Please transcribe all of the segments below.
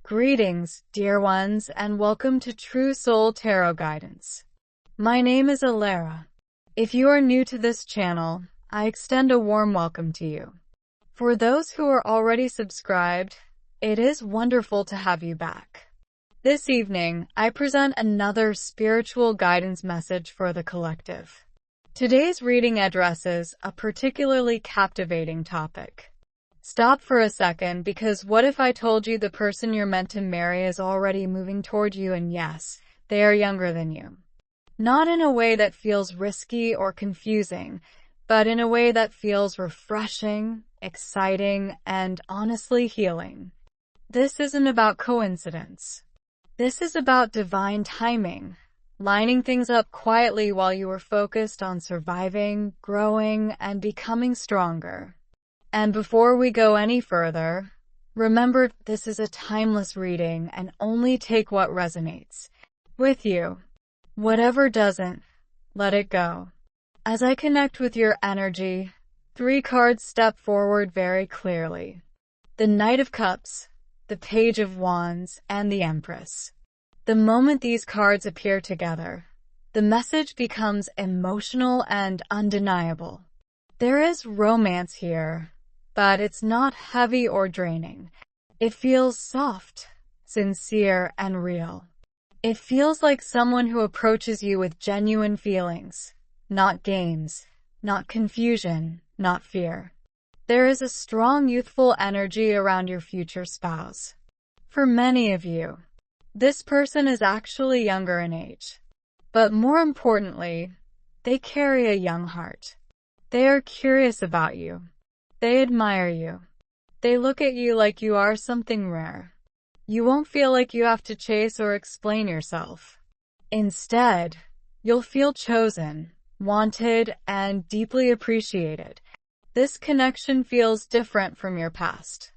Greetings, dear ones, and welcome to True Soul Tarot Guidance. My name is Alara. If you are new to this channel, I extend a warm welcome to you. For those who are already subscribed, it is wonderful to have you back. This evening, I present another spiritual guidance message for the collective. Today's reading addresses a particularly captivating topic. Stop for a second, because what if I told you the person you're meant to marry is already moving toward you, and yes, they are younger than you? Not in a way that feels risky or confusing, but in a way that feels refreshing, exciting, and honestly healing. This isn't about coincidence. This is about divine timing, lining things up quietly while you were focused on surviving, growing, and becoming stronger. And before we go any further, remember this is a timeless reading and only take what resonates with you. Whatever doesn't, let it go. As I connect with your energy, 3 cards step forward very clearly. The Knight of Cups, the Page of Wands, and the Empress. The moment these cards appear together, the message becomes emotional and undeniable. There is romance here, but it's not heavy or draining. It feels soft, sincere, and real. It feels like someone who approaches you with genuine feelings, not games, not confusion, not fear. There is a strong youthful energy around your future spouse. For many of you, this person is actually younger in age. But more importantly, they carry a young heart. They are curious about you. They admire you. They look at you like you are something rare. You won't feel like you have to chase or explain yourself. Instead, you'll feel chosen, wanted, and deeply appreciated. This connection feels different from your past.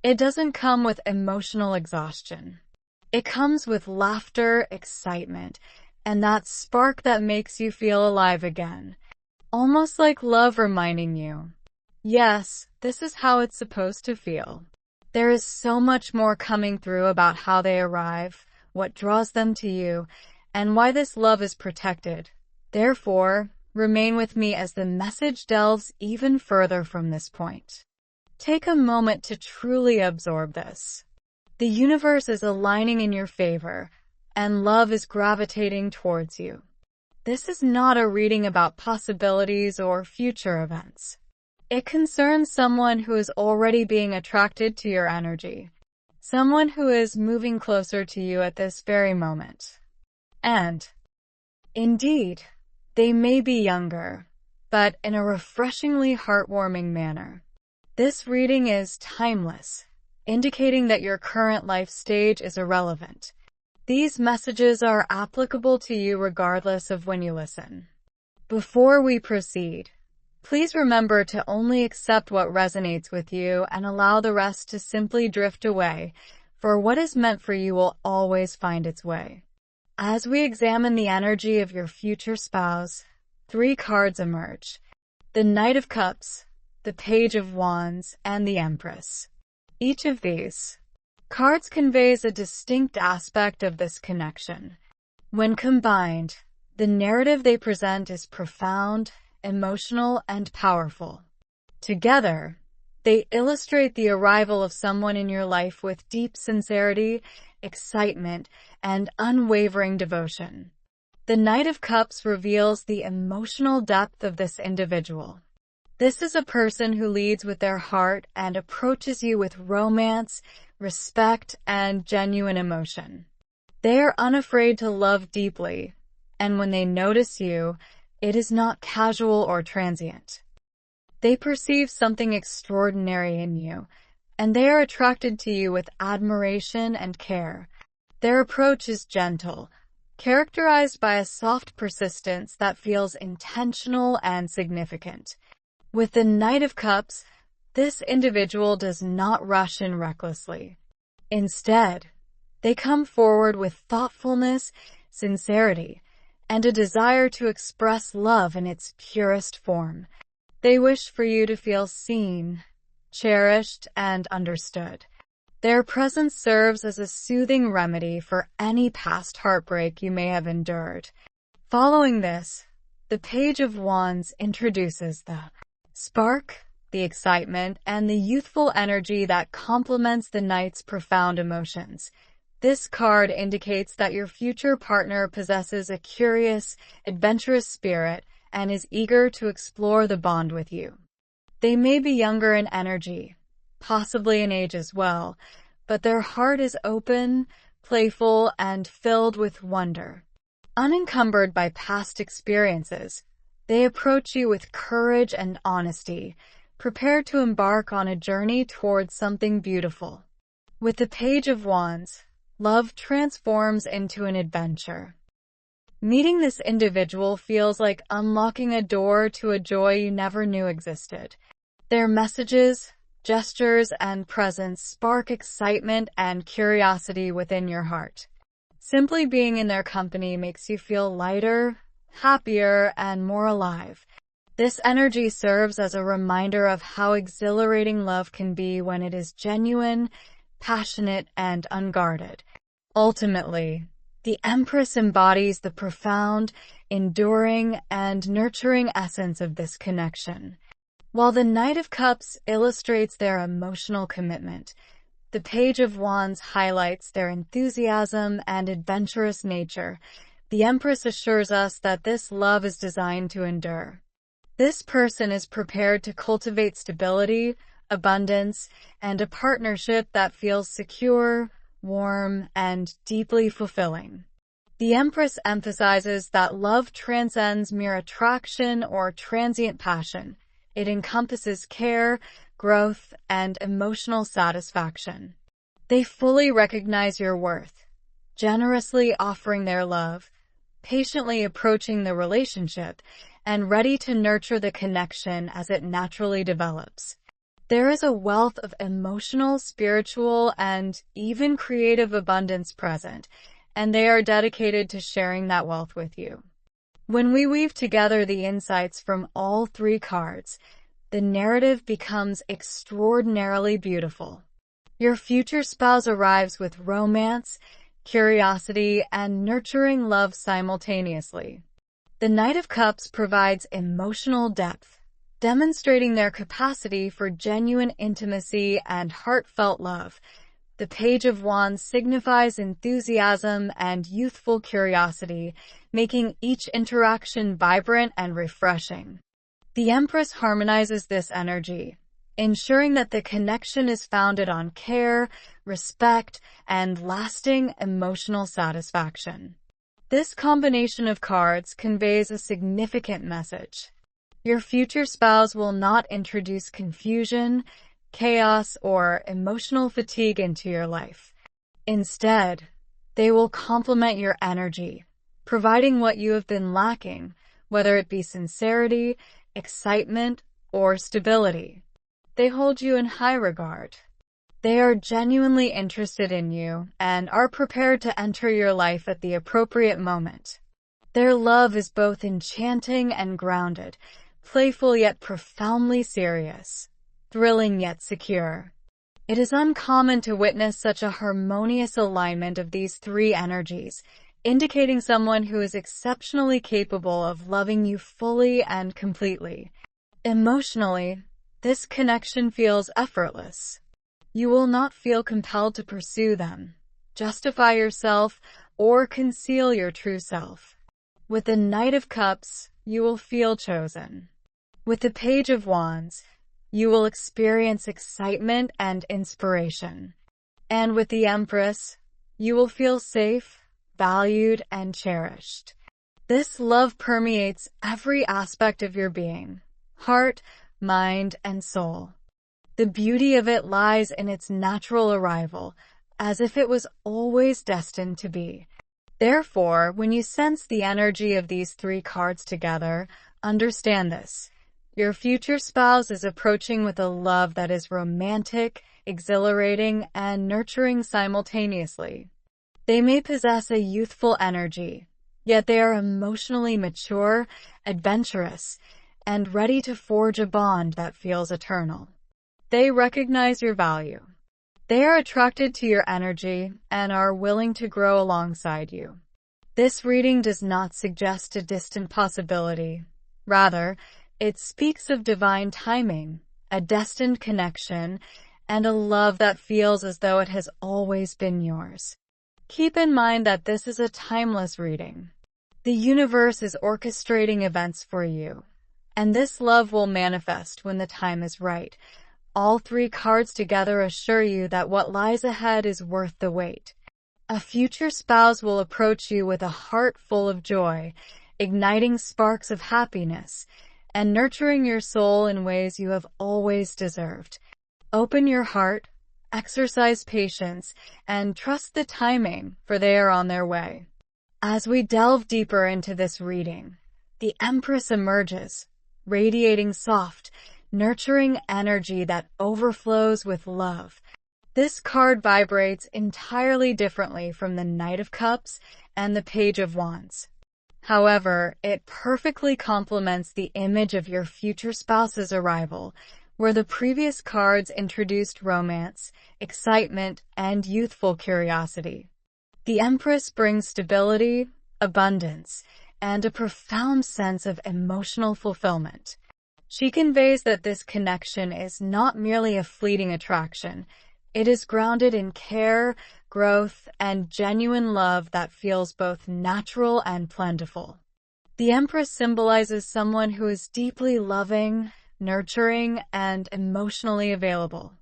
It doesn't come with emotional exhaustion. It comes with laughter, excitement, and that spark that makes you feel alive again. Almost like love reminding you, yes, this is how it's supposed to feel. There is so much more coming through about how they arrive, what draws them to you, and why this love is protected. Therefore, remain with me as the message delves even further from this point. Take a moment to truly absorb this. The universe is aligning in your favor, and love is gravitating towards you. This is not a reading about possibilities or future events. It concerns someone who is already being attracted to your energy, someone who is moving closer to you at this very moment. And, indeed, they may be younger, but in a refreshingly heartwarming manner. This reading is timeless, indicating that your current life stage is irrelevant. These messages are applicable to you regardless of when you listen. Before we proceed, please remember to only accept what resonates with you and allow the rest to simply drift away, for what is meant for you will always find its way. As we examine the energy of your future spouse, 3 cards emerge. The Knight of Cups, the Page of Wands, and the Empress. Each of these cards conveys a distinct aspect of this connection. When combined, the narrative they present is profound, emotional, and powerful. Together, they illustrate the arrival of someone in your life with deep sincerity, excitement, and unwavering devotion. The Knight of Cups reveals the emotional depth of this individual. This is a person who leads with their heart and approaches you with romance, respect, and genuine emotion. They are unafraid to love deeply, and when they notice you, it is not casual or transient. They perceive something extraordinary in you, and they are attracted to you with admiration and care. Their approach is gentle, characterized by a soft persistence that feels intentional and significant. With the Knight of Cups, this individual does not rush in recklessly. Instead, they come forward with thoughtfulness, sincerity, and a desire to express love in its purest form. They wish for you to feel seen, cherished, and understood. Their presence serves as a soothing remedy for any past heartbreak you may have endured. Following this, the Page of Wands introduces the spark, the excitement, and the youthful energy that complements the knight's profound emotions. This card indicates that your future partner possesses a curious, adventurous spirit and is eager to explore the bond with you. They may be younger in energy, possibly in age as well, but their heart is open, playful, and filled with wonder. Unencumbered by past experiences, they approach you with courage and honesty, prepared to embark on a journey towards something beautiful. With the Page of Wands, love transforms into an adventure. Meeting this individual feels like unlocking a door to a joy you never knew existed. Their messages, gestures, and presence spark excitement and curiosity within your heart. Simply being in their company makes you feel lighter, happier, and more alive. This energy serves as a reminder of how exhilarating love can be when it is genuine, passionate, and unguarded. Ultimately, the Empress embodies the profound, enduring, and nurturing essence of this connection. While the Knight of Cups illustrates their emotional commitment, the Page of Wands highlights their enthusiasm and adventurous nature. The Empress assures us that this love is designed to endure. This person is prepared to cultivate stability, abundance, and a partnership that feels secure, warm, and deeply fulfilling. The Empress emphasizes that love transcends mere attraction or transient passion. It encompasses care, growth, and emotional satisfaction. They fully recognize your worth, generously offering their love, patiently approaching the relationship, and ready to nurture the connection as it naturally develops. There is a wealth of emotional, spiritual, and even creative abundance present, and they are dedicated to sharing that wealth with you. When we weave together the insights from all three cards, the narrative becomes extraordinarily beautiful. Your future spouse arrives with romance, curiosity, and nurturing love simultaneously. The Knight of Cups provides emotional depth, demonstrating their capacity for genuine intimacy and heartfelt love. The Page of Wands signifies enthusiasm and youthful curiosity, making each interaction vibrant and refreshing. The Empress harmonizes this energy, ensuring that the connection is founded on care, respect, and lasting emotional satisfaction. This combination of cards conveys a significant message. Your future spouse will not introduce confusion, chaos, or emotional fatigue into your life. Instead, they will complement your energy, providing what you have been lacking, whether it be sincerity, excitement, or stability. They hold you in high regard. They are genuinely interested in you and are prepared to enter your life at the appropriate moment. Their love is both enchanting and grounded, playful yet profoundly serious, thrilling yet secure. It is uncommon to witness such a harmonious alignment of these three energies, indicating someone who is exceptionally capable of loving you fully and completely. Emotionally, this connection feels effortless. You will not feel compelled to pursue them, justify yourself, or conceal your true self. With the Knight of Cups, you will feel chosen. With the Page of Wands, you will experience excitement and inspiration. And with the Empress, you will feel safe, valued, and cherished. This love permeates every aspect of your being, heart, mind, and soul. The beauty of it lies in its natural arrival, as if it was always destined to be. Therefore, when you sense the energy of these three cards together, understand this. Your future spouse is approaching with a love that is romantic, exhilarating, and nurturing simultaneously. They may possess a youthful energy, yet they are emotionally mature, adventurous, and ready to forge a bond that feels eternal. They recognize your value. They are attracted to your energy and are willing to grow alongside you. This reading does not suggest a distant possibility. Rather, it speaks of divine timing, a destined connection, and a love that feels as though it has always been yours. Keep in mind that this is a timeless reading. The universe is orchestrating events for you, and this love will manifest when the time is right. All three cards together assure you that what lies ahead is worth the wait. A future spouse will approach you with a heart full of joy, igniting sparks of happiness, and nurturing your soul in ways you have always deserved. Open your heart, exercise patience, and trust the timing, for they are on their way. As we delve deeper into this reading, the Empress emerges, radiating soft, nurturing energy that overflows with love. This card vibrates entirely differently from the Knight of Cups and the Page of Wands. However, it perfectly complements the image of your future spouse's arrival, where the previous cards introduced romance, excitement, and youthful curiosity. The Empress brings stability, abundance, and a profound sense of emotional fulfillment. She conveys that this connection is not merely a fleeting attraction. It is grounded in care, growth, and genuine love that feels both natural and plentiful. The Empress symbolizes someone who is deeply loving, nurturing, and emotionally available.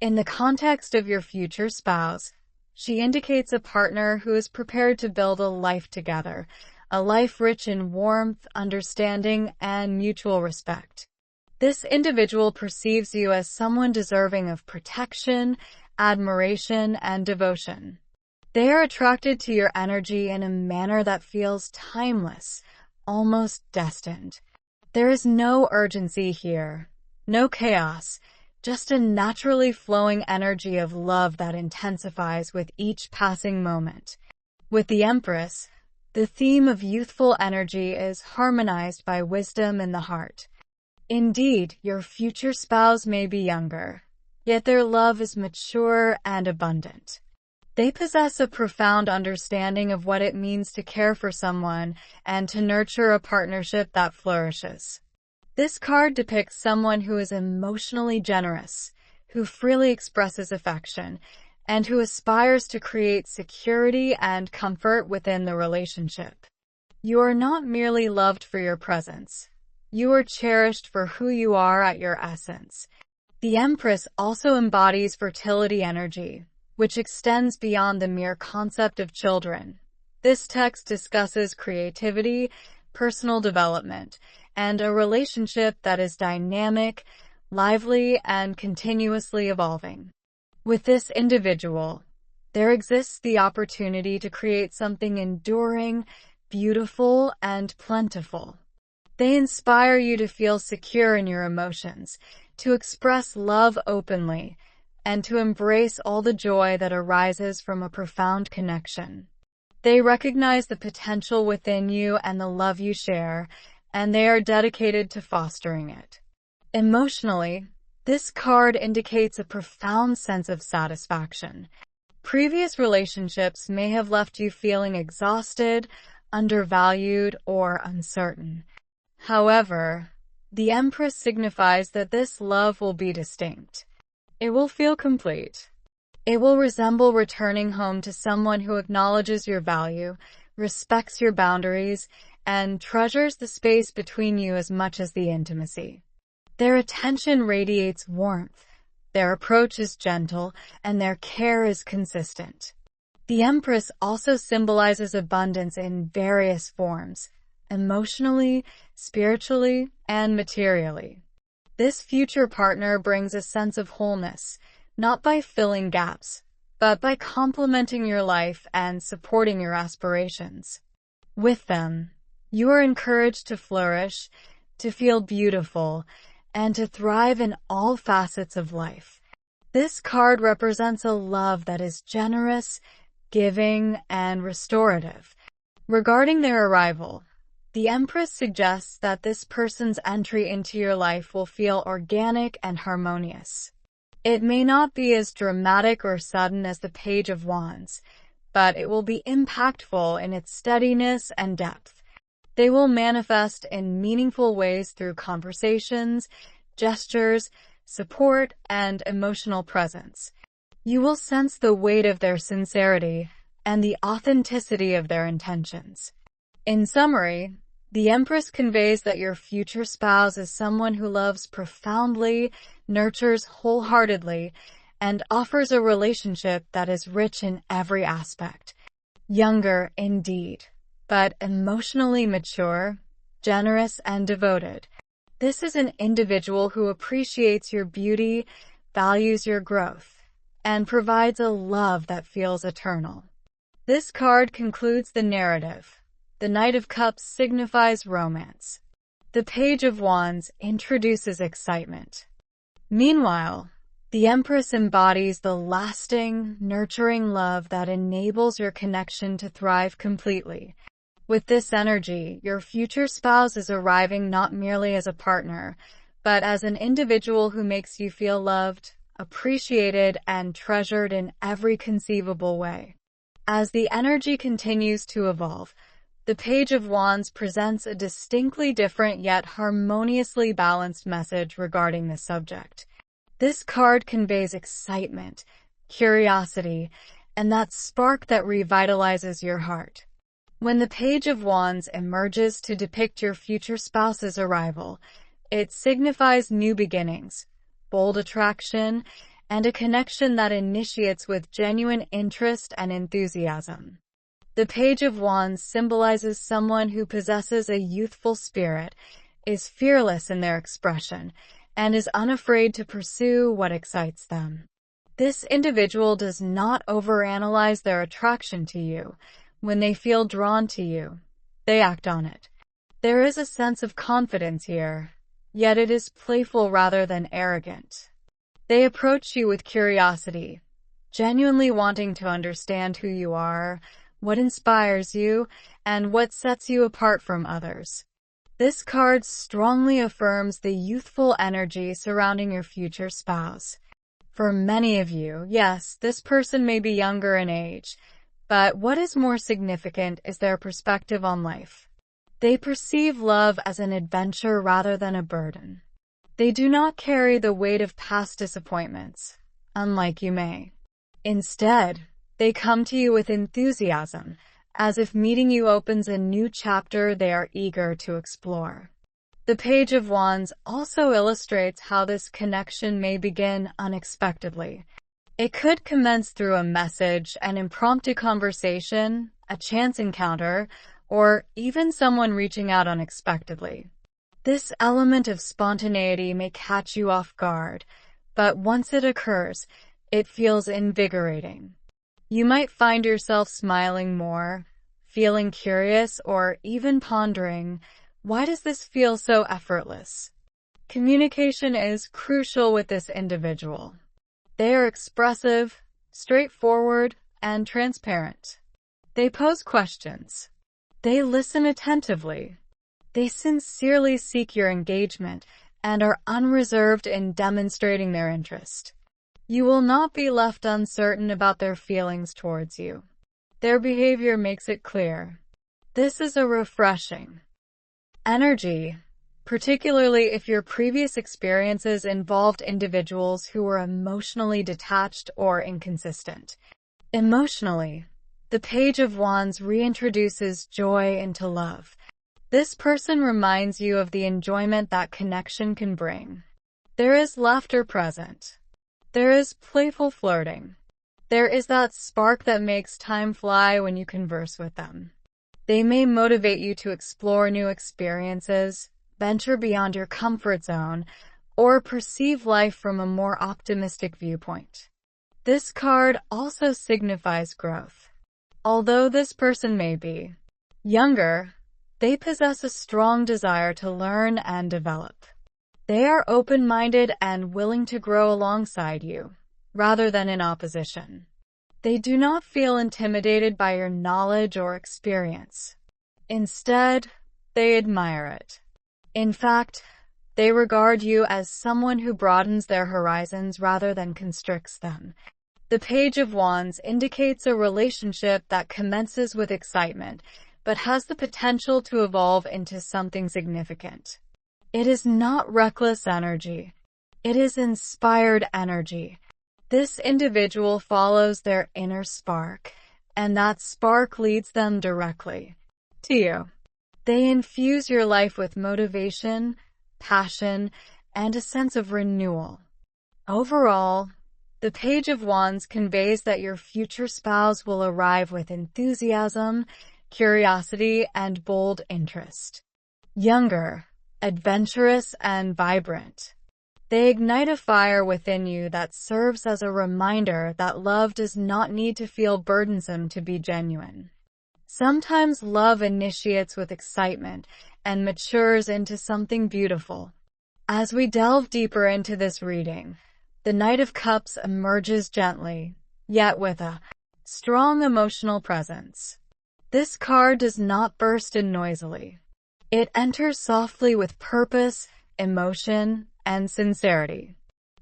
In the context of your future spouse, she indicates a partner who is prepared to build a life together, a life rich in warmth, understanding, and mutual respect. This individual perceives you as someone deserving of protection, admiration, and devotion. They are attracted to your energy in a manner that feels timeless, almost destined. There is no urgency here, no chaos, just a naturally flowing energy of love that intensifies with each passing moment. With the Empress, the theme of youthful energy is harmonized by wisdom in the heart. Indeed, your future spouse may be younger, yet their love is mature and abundant. They possess a profound understanding of what it means to care for someone and to nurture a partnership that flourishes. This card depicts someone who is emotionally generous, who freely expresses affection, and who aspires to create security and comfort within the relationship. You are not merely loved for your presence. You are cherished for who you are at your essence. The Empress also embodies fertility energy, which extends beyond the mere concept of children. This text discusses creativity, personal development, and a relationship that is dynamic, lively, and continuously evolving. With this individual, there exists the opportunity to create something enduring, beautiful, and plentiful. They inspire you to feel secure in your emotions, to express love openly, and to embrace all the joy that arises from a profound connection. They recognize the potential within you and the love you share, and they are dedicated to fostering it. Emotionally, this card indicates a profound sense of satisfaction. Previous relationships may have left you feeling exhausted, undervalued, or uncertain. However, the Empress signifies that this love will be distinct. It will feel complete. It will resemble returning home to someone who acknowledges your value, respects your boundaries, and treasures the space between you as much as the intimacy. Their attention radiates warmth, their approach is gentle, and their care is consistent. The Empress also symbolizes abundance in various forms, emotionally, spiritually, and materially. This future partner brings a sense of wholeness, not by filling gaps, but by complementing your life and supporting your aspirations. With them, you are encouraged to flourish, to feel beautiful, and to thrive in all facets of life. This card represents a love that is generous, giving, and restorative. Regarding their arrival, the Empress suggests that this person's entry into your life will feel organic and harmonious. It may not be as dramatic or sudden as the Page of Wands, but it will be impactful in its steadiness and depth. They will manifest in meaningful ways through conversations, gestures, support, and emotional presence. You will sense the weight of their sincerity and the authenticity of their intentions. In summary, the Empress conveys that your future spouse is someone who loves profoundly, nurtures wholeheartedly, and offers a relationship that is rich in every aspect. Younger, indeed, but emotionally mature, generous, and devoted. This is an individual who appreciates your beauty, values your growth, and provides a love that feels eternal. This card concludes the narrative. The Knight of Cups signifies romance. The Page of Wands introduces excitement. Meanwhile, the Empress embodies the lasting, nurturing love that enables your connection to thrive completely. With this energy, your future spouse is arriving not merely as a partner, but as an individual who makes you feel loved, appreciated, and treasured in every conceivable way. As the energy continues to evolve, the Page of Wands presents a distinctly different yet harmoniously balanced message regarding the subject. This card conveys excitement, curiosity, and that spark that revitalizes your heart. When the Page of Wands emerges to depict your future spouse's arrival, it signifies new beginnings, bold attraction, and a connection that initiates with genuine interest and enthusiasm. The Page of Wands symbolizes someone who possesses a youthful spirit, is fearless in their expression, and is unafraid to pursue what excites them. This individual does not overanalyze their attraction to you. When they feel drawn to you, they act on it. There is a sense of confidence here, yet it is playful rather than arrogant. They approach you with curiosity, genuinely wanting to understand who you are, what inspires you, and what sets you apart from others. This card strongly affirms the youthful energy surrounding your future spouse. For many of you, yes, this person may be younger in age, but what is more significant is their perspective on life. They perceive love as an adventure rather than a burden. They do not carry the weight of past disappointments, unlike you may. Instead, they come to you with enthusiasm, as if meeting you opens a new chapter they are eager to explore. The Page of Wands also illustrates how this connection may begin unexpectedly. It could commence through a message, an impromptu conversation, a chance encounter, or even someone reaching out unexpectedly. This element of spontaneity may catch you off guard, but once it occurs, it feels invigorating. You might find yourself smiling more, feeling curious, or even pondering, why does this feel so effortless? Communication is crucial with this individual. They are expressive, straightforward, and transparent. They pose questions. They listen attentively. They sincerely seek your engagement and are unreserved in demonstrating their interest. You will not be left uncertain about their feelings towards you. Their behavior makes it clear. This is a refreshing energy, particularly if your previous experiences involved individuals who were emotionally detached or inconsistent. Emotionally, the Page of Wands reintroduces joy into love. This person reminds you of the enjoyment that connection can bring. There is laughter present. There is playful flirting. There is that spark that makes time fly when you converse with them. They may motivate you to explore new experiences, venture beyond your comfort zone, or perceive life from a more optimistic viewpoint. This card also signifies growth. Although this person may be younger, they possess a strong desire to learn and develop. They are open-minded and willing to grow alongside you, rather than in opposition. They do not feel intimidated by your knowledge or experience. Instead, they admire it. In fact, They regard you as someone who broadens their horizons rather than constricts them. The Page of Wands indicates a relationship that commences with excitement, but has the potential to evolve into something significant. It is not reckless energy. It is inspired energy. This individual follows their inner spark, and that spark leads them directly to you. They infuse your life with motivation, passion, and a sense of renewal. Overall, the Page of Wands conveys that your future spouse will arrive with enthusiasm, curiosity, and bold interest. Younger, adventurous, and vibrant. They ignite a fire within you that serves as a reminder that love does not need to feel burdensome to be genuine. Sometimes love initiates with excitement and matures into something beautiful. As we delve deeper into this reading, the Knight of Cups emerges gently, yet with a strong emotional presence. This card does not burst in noisily. It enters softly with purpose, emotion, and sincerity.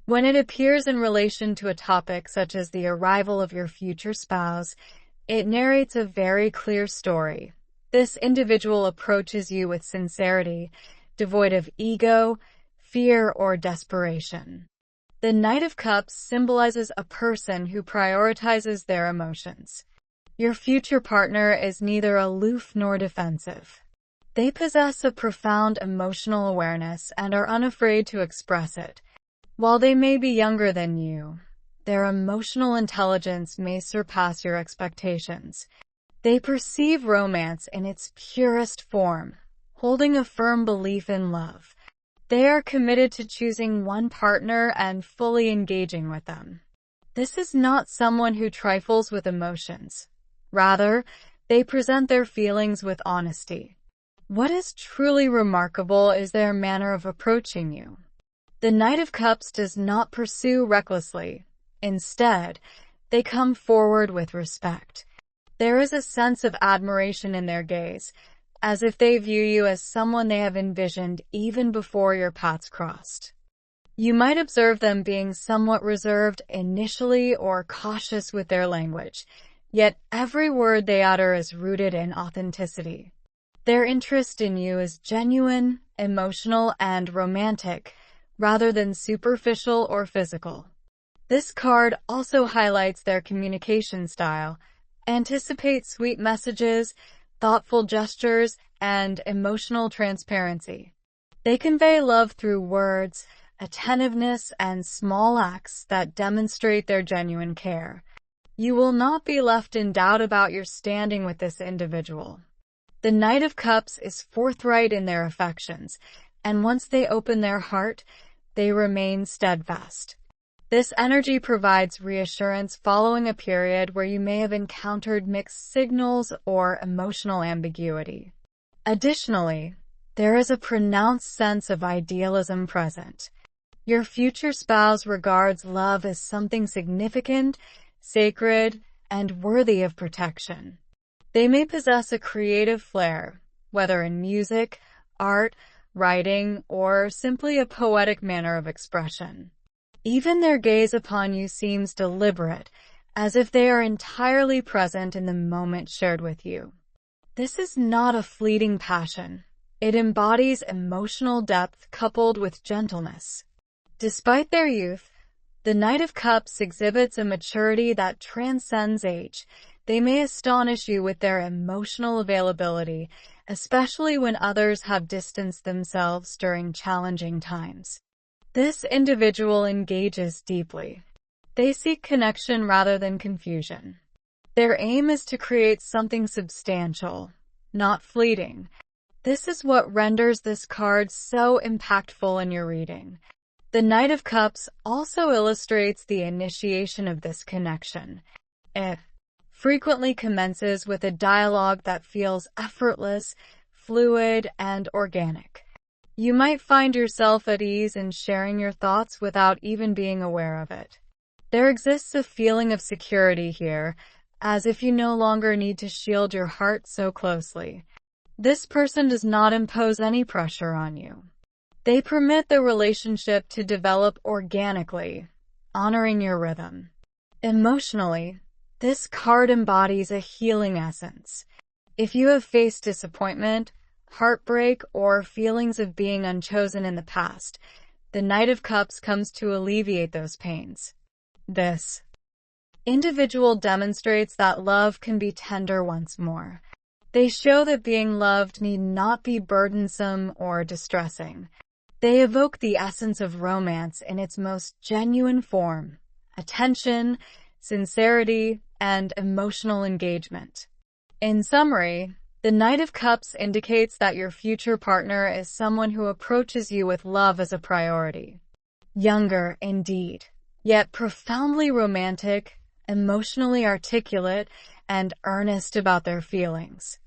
When it appears in relation to a topic such as the arrival of your future spouse, it narrates a very clear story. This individual approaches you with sincerity, devoid of ego, fear, or desperation. The Knight of Cups symbolizes a person who prioritizes their emotions. Your future partner is neither aloof nor defensive. They possess a profound emotional awareness and are unafraid to express it. While they may be younger than you, their emotional intelligence may surpass your expectations. They perceive romance in its purest form, holding a firm belief in love. They are committed to choosing one partner and fully engaging with them. This is not someone who trifles with emotions. Rather, they present their feelings with honesty. What is truly remarkable is their manner of approaching you. The Knight of Cups does not pursue recklessly. Instead, they come forward with respect. There is a sense of admiration in their gaze, as if they view you as someone they have envisioned even before your paths crossed. You might observe them being somewhat reserved initially or cautious with their language, yet every word they utter is rooted in authenticity. Their interest in you is genuine, emotional, and romantic, rather than superficial or physical. This card also highlights their communication style. Anticipate sweet messages, thoughtful gestures, and emotional transparency. They convey love through words, attentiveness, and small acts that demonstrate their genuine care. You will not be left in doubt about your standing with this individual. The Knight of Cups is forthright in their affections, and once they open their heart, they remain steadfast. This energy provides reassurance following a period where you may have encountered mixed signals or emotional ambiguity. Additionally, there is a pronounced sense of idealism present. Your future spouse regards love as something significant, sacred, and worthy of protection. They may possess a creative flair, whether in music, art, writing, or simply a poetic manner of expression. Even their gaze upon you seems deliberate, as if they are entirely present in the moment shared with you. This is not a fleeting passion. It embodies emotional depth coupled with gentleness. Despite their youth, the Knight of Cups exhibits a maturity that transcends age. They may astonish you with their emotional availability, especially when others have distanced themselves during challenging times. This individual engages deeply. They seek connection rather than confusion. Their aim is to create something substantial, not fleeting. This is what renders this card so impactful in your reading. The Knight of Cups also illustrates the initiation of this connection. It frequently commences with a dialogue that feels effortless, fluid, and organic. You might find yourself at ease in sharing your thoughts without even being aware of it. There exists a feeling of security here, as if you no longer need to shield your heart so closely. This person does not impose any pressure on you. They permit the relationship to develop organically, honoring your rhythm. Emotionally, this card embodies a healing essence. If you have faced disappointment, heartbreak, or feelings of being unchosen in the past, the Knight of Cups comes to alleviate those pains. This individual demonstrates that love can be tender once more. They show that being loved need not be burdensome or distressing. They evoke the essence of romance in its most genuine form: attention, sincerity, and emotional engagement. In summary, the Knight of Cups indicates that your future partner is someone who approaches you with love as a priority. Younger, indeed, yet profoundly romantic, emotionally articulate, and earnest about their feelings.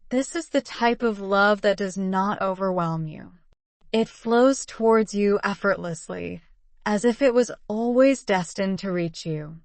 This is the type of love that does not overwhelm you. It flows towards you effortlessly, as if it was always destined to reach you.